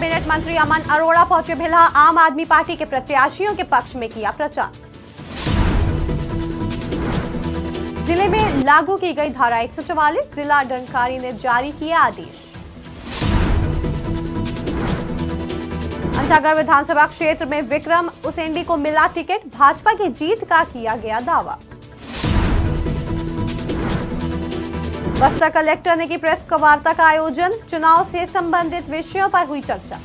Cabinet मंत्री अमन अरोड़ा पहुंचे भिला, आम आदमी पार्टी के प्रत्याशियों के पक्ष में किया प्रचार। जिले में लागू की गई धारा 144, जिला दंडाधिकारी ने जारी किया आदेश। अंतागढ़ विधानसभा क्षेत्र में विक्रम उसेंडी को मिला टिकट, भाजपा की जीत का किया गया दावा। बस्तर कलेक्टर ने की प्रेस वार्ता का आयोजन, चुनाव से संबंधित विषयों पर हुई चर्चा।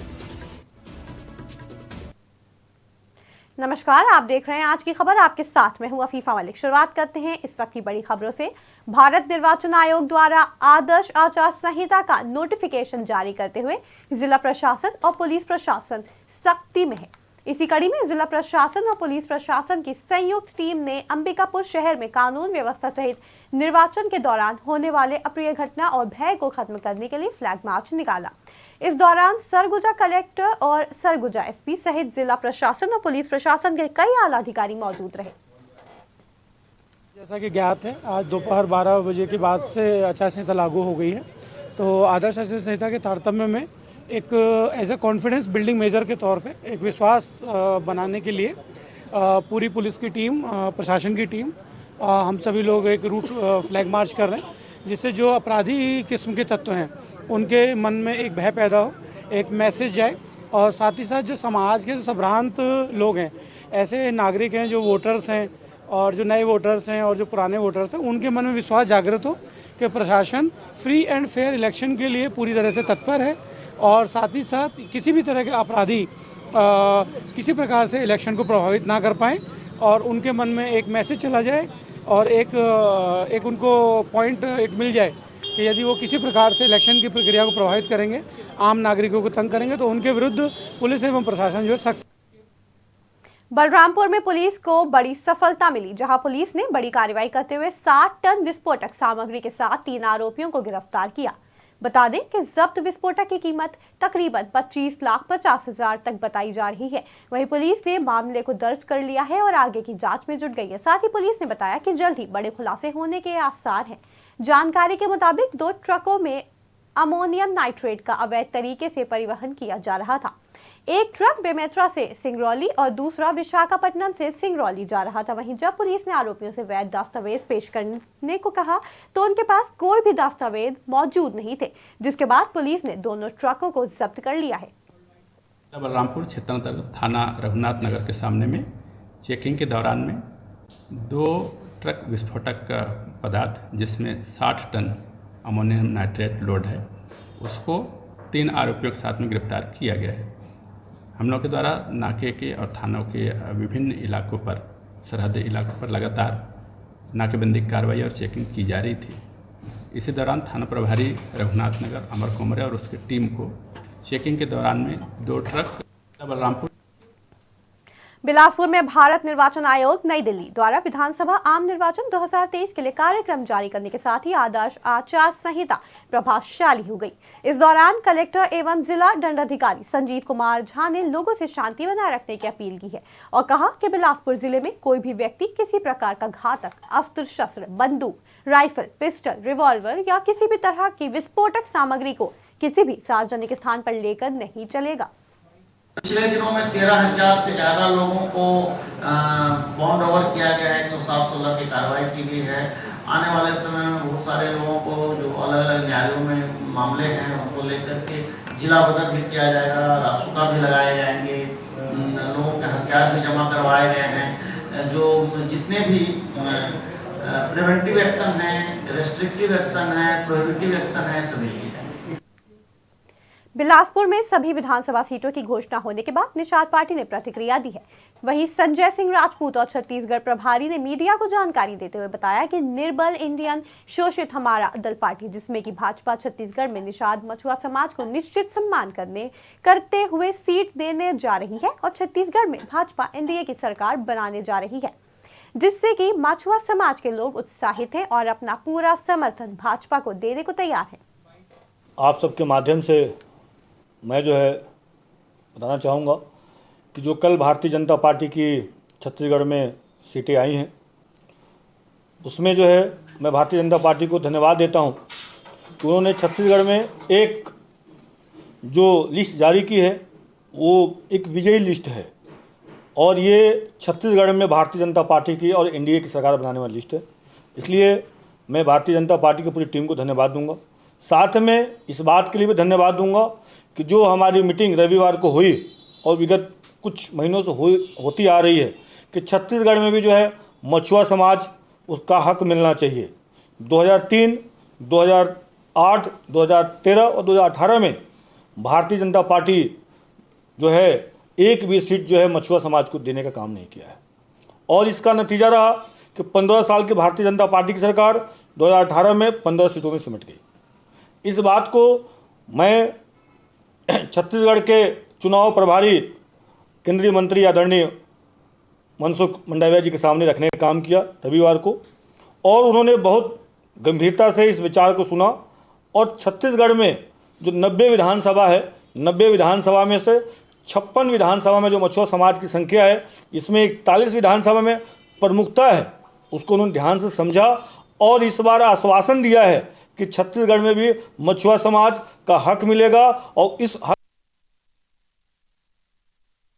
नमस्कार, आप देख रहे हैं आज की खबर, आपके साथ में हूं अफीफा मलिक। शुरुआत करते हैं इस वक्त की बड़ी खबरों से। भारत निर्वाचन आयोग द्वारा आदर्श आचार संहिता का नोटिफिकेशन जारी करते हुए जिला प्रशासन और पुलिस प्रशासन सख्ती में है। इसी कड़ी में जिला प्रशासन और पुलिस प्रशासन की संयुक्त टीम ने अंबिकापुर शहर में कानून व्यवस्था सहित निर्वाचन के दौरान होने वाले अप्रिय घटना और भय को खत्म करने के लिए फ्लैग मार्च निकाला। इस दौरान सरगुजा कलेक्टर और सरगुजा एसपी सहित जिला प्रशासन और पुलिस प्रशासन के कई आला अधिकारी मौजूद रहे। जैसा कि ज्ञात है, आज दोपहर 12 बजे के बाद से आचार संहिता लागू हो गई है। तो आदर्श आचार संहिता के तारतम्य में एक as a confidence building measure के तौर पे एक विश्वास बनाने के लिए पूरी पुलिस की टीम, प्रशासन की टीम, हम सभी लोग एक रूट फ्लैग मार्च कर रहे हैं, जिससे जो अपराधी किस्म के तत्व हैं उनके मन में एक भय पैदा हो, एक मैसेज जाए, और साथ ही साथ जो समाज के संभ्रांत लोग हैं, ऐसे नागरिक हैं जो वोटर्स हैं और जो नए वोटर्स हैं और जो पुराने वोटर्स हैं, उनके मन में विश्वास जागृत हो कि प्रशासन फ्री एंड फेयर इलेक्शन के लिए पूरी तरह से तत्पर है, और साथ ही साथ किसी भी तरह के अपराधी किसी प्रकार से इलेक्शन को प्रभावित ना कर पाएँ, और उनके मन में एक मैसेज चला जाए और एक उनको पॉइंट एक मिल जाए कि यदि वो किसी प्रकार से इलेक्शन की प्रक्रिया को प्रभावित करेंगे, आम नागरिकों को तंग करेंगे, तो उनके विरुद्ध पुलिस एवं प्रशासन जो है सख्त। बलरामपुर में पुलिस को बड़ी सफलता मिली, जहां पुलिस ने बड़ी कार्रवाई करते हुए 60 टन विस्फोटक सामग्री के साथ 3 आरोपियों को गिरफ्तार किया। बता दें कि जब्त विस्फोटक की कीमत तकरीबन 25,50,000 तक बताई जा रही है। वहीं पुलिस ने मामले को दर्ज कर लिया है और आगे की जांच में जुट गई है। साथ ही पुलिस ने बताया कि जल्द ही बड़े खुलासे होने के आसार हैं। जानकारी के मुताबिक 2 ट्रकों में अमोनियम नाइट्रेट का अवैध तरीके से परिवहन किया जा रहा था। एक ट्रक बेमेतरा से सिंगरौली और दूसरा विशाखापट्टनम से सिंगरौली जा रहा था। वहीं जब पुलिस ने आरोपियों से वैध दस्तावेज पेश करने को कहा तो उनके पास कोई भी दस्तावेज मौजूद नहीं थे, जिसके बाद पुलिस ने दोनों ट्रकों को जब्त कर लिया है। बलरामपुर क्षेत्र अंतर्गत थाना रघुनाथ नगर के सामने में चेकिंग के दौरान में 2 ट्रक विस्फोटक पदार्थ जिसमें 60 टन अमोनियम नाइट्रेट लोड है, उसको 3 आरोपियों के साथ में गिरफ्तार किया गया है। हम लोग के द्वारा नाके के और थानों के विभिन्न इलाकों पर, सरहदी इलाकों पर लगातार नाकेबंदी कार्रवाई और चेकिंग की जा रही थी। इसी दौरान थाना प्रभारी रघुनाथ नगर अमर कोमरे और उसकी टीम को चेकिंग के दौरान में 2 ट्रक बलरामपुर। बिलासपुर में भारत निर्वाचन आयोग नई दिल्ली द्वारा विधानसभा आम निर्वाचन 2023 के लिए कार्यक्रम जारी करने के साथ ही आदर्श आचार संहिता प्रभावशाली हो गई। इस दौरान कलेक्टर एवं जिला दंडाधिकारी संजीव कुमार झा ने लोगों से शांति बनाए रखने की अपील की है और कहा कि बिलासपुर जिले में कोई भी व्यक्ति किसी प्रकार का घातक अस्त्र शस्त्र, बंदूक, राइफल, पिस्टल, रिवॉल्वर या किसी भी तरह की विस्फोटक सामग्री को किसी भी सार्वजनिक स्थान पर लेकर नहीं चलेगा। पिछले दिनों में 13,000 से ज्यादा लोगों को बॉन्ड ओवर किया गया है, 107-16 की कार्रवाई की गई है। आने वाले समय में बहुत सारे लोगों को जो अलग अलग न्यायालयों में मामले हैं उनको लेकर के जिला बदल भी किया जाएगा, रासुका भी लगाए जाएंगे, लोगों के हथियार भी जमा करवाए गए हैं। जो जितने भी प्रिवेंटिव एक्शन है, रेस्ट्रिक्टिव एक्शन है, प्रोहिबिटिव एक्शन है, सभी है। बिलासपुर में सभी विधानसभा सीटों की घोषणा होने के बाद निषाद पार्टी ने प्रतिक्रिया दी है। वहीं संजय सिंह राजपूत और छत्तीसगढ़ प्रभारी ने मीडिया को जानकारी देते हुए बताया कि निर्बल इंडियन शोषित हमारा दल पार्टी, जिसमें कि भाजपा छत्तीसगढ़ में निषाद मछुआ समाज को निश्चित सम्मान करते हुए सीट देने जा रही है और छत्तीसगढ़ में भाजपा एनडीए की सरकार बनाने जा रही है, जिससे कि मछुआ समाज के लोग उत्साहित हैं और अपना पूरा समर्थन भाजपा को देने को तैयार है। आप सबके माध्यम से मैं जो है बताना चाहूँगा कि जो कल भारतीय जनता पार्टी की छत्तीसगढ़ में सीटें आई हैं, उसमें जो है मैं भारतीय जनता पार्टी को धन्यवाद देता हूँ कि उन्होंने छत्तीसगढ़ में एक जो लिस्ट जारी की है वो एक विजयी लिस्ट है और ये छत्तीसगढ़ में भारतीय जनता पार्टी की और एनडीए की सरकार बनाने वाली लिस्ट है। इसलिए मैं भारतीय जनता पार्टी की पूरी टीम को धन्यवाद दूंगा। साथ में इस बात के लिए भी धन्यवाद दूंगा कि जो हमारी मीटिंग रविवार को हुई और विगत कुछ महीनों से होती आ रही है कि छत्तीसगढ़ में भी जो है मछुआ समाज उसका हक मिलना चाहिए। 2003, 2008, 2013 और 2018 में भारतीय जनता पार्टी जो है एक भी सीट जो है मछुआ समाज को देने का काम नहीं किया है और इसका नतीजा रहा कि 15 साल की भारतीय जनता पार्टी की सरकार 2018 में 15 सीटों में सिमट गई। इस बात को मैं छत्तीसगढ़ के चुनाव प्रभारी केंद्रीय मंत्री आदरणीय मनसुख मंडाविया जी के सामने रखने का काम किया रविवार को और उन्होंने बहुत गंभीरता से इस विचार को सुना और छत्तीसगढ़ में जो 90 विधानसभा है, 90 विधानसभा में से 56 विधानसभा में जो मछुआ समाज की संख्या है, इसमें 41 विधानसभा में प्रमुखता है, उसको उन्होंने ध्यान से समझा और इस बार आश्वासन दिया है कि छत्तीसगढ़ में भी मछुआ समाज का हक मिलेगा और इस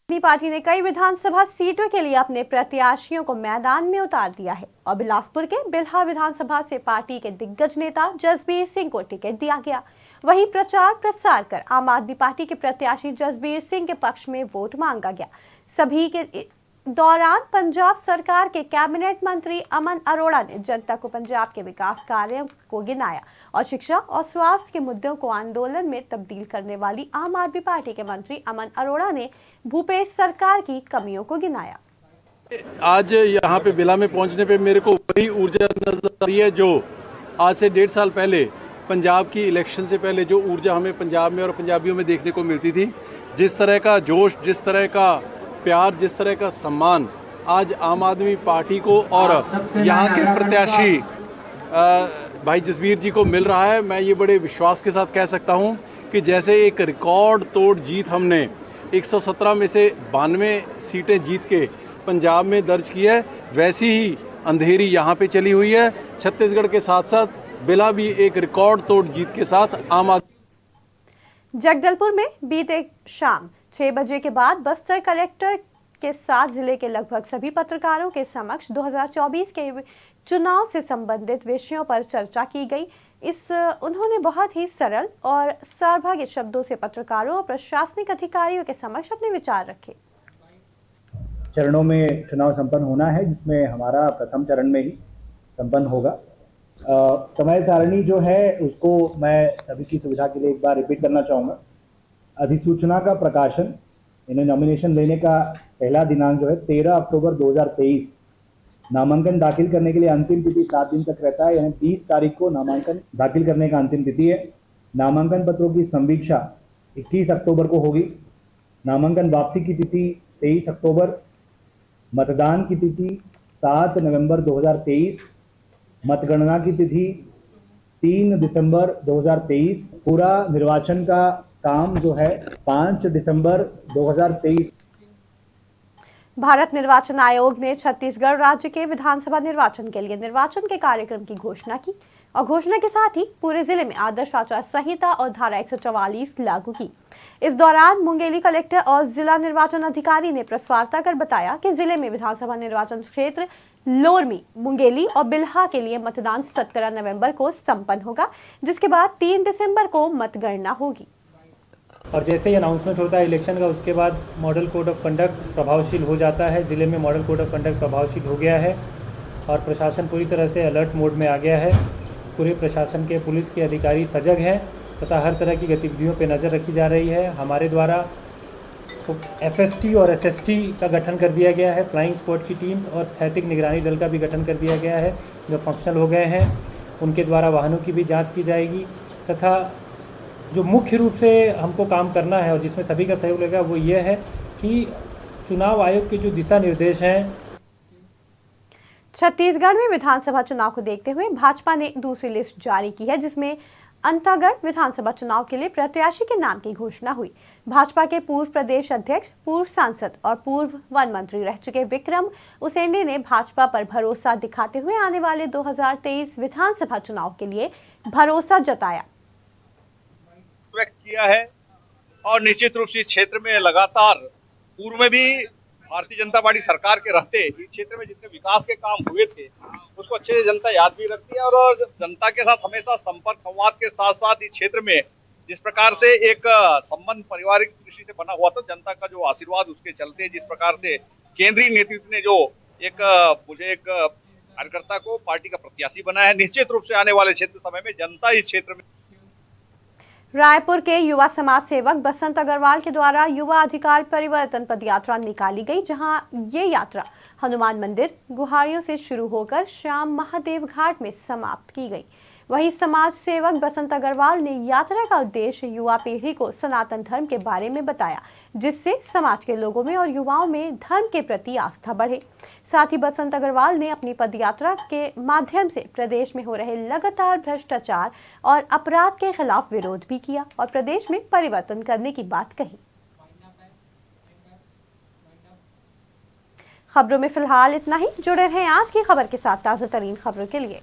अपनी पार्टी ने कई विधानसभा सीटों के लिए अपने प्रत्याशियों को मैदान में उतार दिया है और बिलासपुर के बिल्हा विधानसभा से पार्टी के दिग्गज नेता जसबीर सिंह को टिकट दिया गया। वहीं प्रचार प्रसार कर आम आदमी पार्टी के प्रत्याशी जसबीर सिंह के पक्ष में वोट मांगा गया। सभी के दौरान पंजाब सरकार के कैबिनेट मंत्री अमन अरोड़ा ने जनता को पंजाब के विकास कार्यों को गिनाया और शिक्षा और स्वास्थ्य के मुद्दों को आंदोलन में तब्दील करने वाली आम आदमी पार्टी के मंत्री अमन अरोड़ा ने भूपेश सरकार की कमियों को गिनाया। आज यहाँ पे बिला में पहुँचने पे मेरे को वही ऊर्जा नजर आ रही है जो आज से 1.5 साल पहले पंजाब की इलेक्शन से पहले जो ऊर्जा हमें पंजाब में और पंजाबियों में देखने को मिलती थी। जिस तरह का जोश, जिस तरह का प्यार, जिस तरह का सम्मान आज आम आदमी पार्टी को और यहाँ के प्रत्याशी भाई जसबीर जी को मिल रहा है, मैं ये बड़े विश्वास के साथ कह सकता हूँ कि जैसे एक रिकॉर्ड तोड़ जीत हमने 117 में से 92 सीटें जीत के पंजाब में दर्ज की है, वैसी ही अंधेरी यहाँ पे चली हुई है। छत्तीसगढ़ के साथ साथ बिला भी एक रिकॉर्ड तोड़ जीत के साथ आम आदमी। जगदलपुर में बीते शाम 6 बजे के बाद बस्तर कलेक्टर के साथ जिले के लगभग सभी पत्रकारों के समक्ष 2024 के चुनाव से संबंधित विषयों पर चर्चा की गई। उन्होंने बहुत ही सरल और सार्वभौमिक शब्दों से पत्रकारों और प्रशासनिक अधिकारियों के समक्ष अपने विचार रखे। चरणों में चुनाव संपन्न होना है, जिसमें हमारा प्रथम चरण में ही संपन्न होगा। समय सारणी जो है उसको मैं सभी की सुविधा के लिए एक बार रिपीट करना चाहूँगा। अधिसूचना का प्रकाशन, इन्हें नॉमिनेशन लेने का पहला दिनांक जो है 13 अक्टूबर 2023। नामांकन दाखिल करने के लिए अंतिम तिथि 7 दिन तक रहता है, यानी 20 तारीख को नामांकन दाखिल करने का अंतिम तिथि है। नामांकन पत्रों की संवीक्षा 21 अक्टूबर को होगी। नामांकन वापसी की तिथि 23 अक्टूबर। मतदान की तिथि 7 नवंबर 2023। मतगणना की तिथि 3 दिसंबर 2023। पूरा निर्वाचन का काम जो है 5 दिसंबर 2023। भारत निर्वाचन आयोग ने छत्तीसगढ़ राज्य के विधानसभा निर्वाचन के लिए निर्वाचन के कार्यक्रम की घोषणा की और घोषणा के साथ ही पूरे जिले में आदर्श आचार संहिता और धारा 144 लागू की। इस दौरान मुंगेली कलेक्टर और जिला निर्वाचन अधिकारी ने प्रेस वार्ता कर बताया कि जिले में विधानसभा निर्वाचन क्षेत्र लोरमी, मुंगेली और बिल्हा के लिए मतदान 17 नवंबर को संपन्न होगा, जिसके बाद 3 दिसंबर को मतगणना होगी। और जैसे ही अनाउंसमेंट होता है इलेक्शन का, उसके बाद मॉडल कोड ऑफ कंडक्ट प्रभावशील हो जाता है। ज़िले में मॉडल कोड ऑफ कंडक्ट प्रभावशील हो गया है और प्रशासन पूरी तरह से अलर्ट मोड में आ गया है। पूरे प्रशासन के पुलिस के अधिकारी सजग हैं तथा हर तरह की गतिविधियों पर नज़र रखी जा रही है। हमारे द्वारा FST और SST का गठन कर दिया गया है, फ्लाइंग स्क्वाड की टीम्स और स्थैतिक निगरानी दल का भी गठन कर दिया गया है, जो फंक्शनल हो गए हैं। उनके द्वारा वाहनों की भी जाँच की जाएगी तथा जो मुख्य रूप से हमको काम करना है और जिसमें सभी का सहयोग लगेगा वो ये है कि चुनाव आयोग के जो दिशा निर्देश हैं। छत्तीसगढ़ में विधानसभा चुनाव को देखते हुए भाजपा ने दूसरी लिस्ट जारी की है, जिसमें अंतागढ़ विधानसभा चुनाव के लिए प्रत्याशी के नाम की घोषणा हुई। भाजपा के पूर्व प्रदेश अध्यक्ष, पूर्व सांसद और पूर्व वन मंत्री रह चुके विक्रम उसेंडी ने भाजपा पर भरोसा दिखाते हुए आने वाले 2023 विधानसभा चुनाव के लिए भरोसा जताया। व्यक्त किया है और निश्चित रूप से इस क्षेत्र में लगातार पूर्व में भी भारतीय जनता पार्टी सरकार के रहते इस क्षेत्र में जितने विकास के काम हुए थे उसको अच्छे से जनता याद भी रखती है और जनता के साथ हमेशा संपर्क संवाद के साथ साथ इस क्षेत्र में जिस प्रकार से एक संबंध पारिवारिक दृष्टि से बना हुआ था, जनता का जो आशीर्वाद उसके चलते जिस प्रकार से केंद्रीय नेतृत्व ने जो मुझे एक कार्यकर्ता को पार्टी का प्रत्याशी बनाया है, निश्चित रूप से आने वाले क्षेत्र समय में जनता इस क्षेत्र में। रायपुर के युवा समाज सेवक बसंत अग्रवाल के द्वारा युवा अधिकार परिवर्तन पदयात्रा निकाली गई, जहां ये यात्रा हनुमान मंदिर गुहारियों से शुरू होकर श्याम महादेव घाट में समाप्त की गई। वहीं समाज सेवक बसंत अग्रवाल ने यात्रा का उद्देश्य युवा पीढ़ी को सनातन धर्म के बारे में बताया, जिससे समाज के लोगों में और युवाओं में धर्म के प्रति आस्था बढ़े। साथ ही बसंत अग्रवाल ने अपनी पदयात्रा के माध्यम से प्रदेश में हो रहे लगातार भ्रष्टाचार और अपराध के खिलाफ विरोध भी किया और प्रदेश में परिवर्तन करने की बात कही। खबरों में फिलहाल इतना ही। जुड़े रहें आज की खबर के साथ ताज़ा तरीन खबरों के लिए।